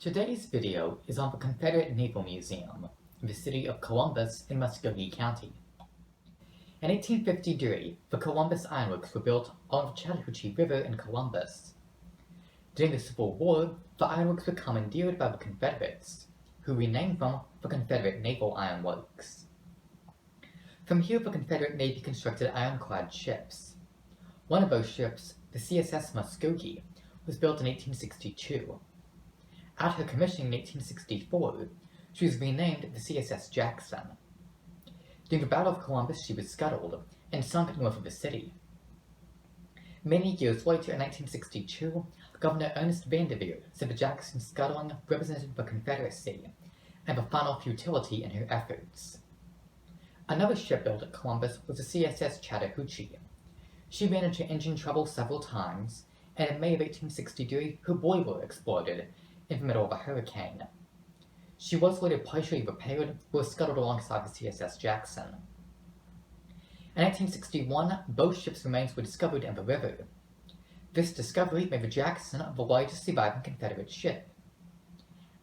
Today's video is on the Confederate Naval Museum in the city of Columbus in Muskogee County. In 1853, the Columbus Ironworks were built on the Chattahoochee River in Columbus. During the Civil War, the ironworks were commandeered by the Confederates, who renamed them the Confederate Naval Ironworks. From here, the Confederate Navy constructed ironclad ships. One of those ships, the CSS Muskogee, was built in 1862. At her commissioning in 1864, she was renamed the CSS Jackson. During the Battle of Columbus, she was scuttled and sunk north of the city. Many years later, in 1962, Governor Ernest Vanderveer said the Jackson's scuttling represented the Confederacy and the final futility in her efforts. Another ship built at Columbus was the CSS Chattahoochee. She ran into engine trouble several times, and in May of 1863, her boiler exploded in the middle of a hurricane. She was later partially repaired, but was scuttled alongside the CSS Jackson. In 1961, both ships' remains were discovered in the river. This discovery made the Jackson the largest surviving Confederate ship.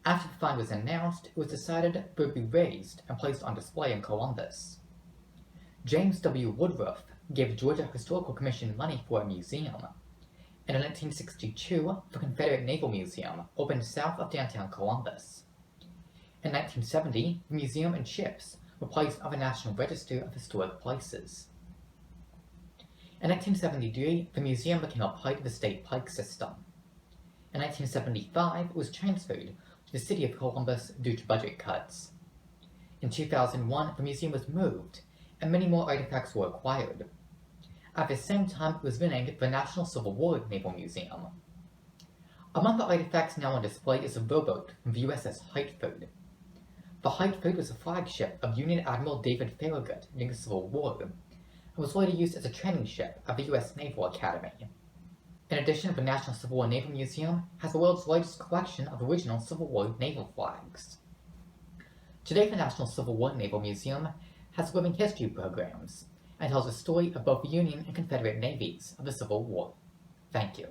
After the find was announced, it was decided that it would be raised and placed on display in Columbus. James W. Woodruff gave the Georgia Historical Commission money for a museum, and in 1962, the Confederate Naval Museum opened south of downtown Columbus. In 1970, the museum and ships were placed on the National Register of Historic Places. In 1973, the museum became a part of the state park system. In 1975, it was transferred to the city of Columbus due to budget cuts. In 2001, the museum was moved, and many more artifacts were acquired. At the same time, it was renamed the National Civil War Naval Museum. Among the artifacts now on display is a rowboat from the USS Hartford. The Hartford was a flagship of Union Admiral David Farragut during the Civil War, and was later used as a training ship at the U.S. Naval Academy. In addition, the National Civil War Naval Museum has the world's largest collection of original Civil War naval flags. Today, the National Civil War Naval Museum has living history programs and tells the story of both the Union and Confederate navies of the Civil War. Thank you.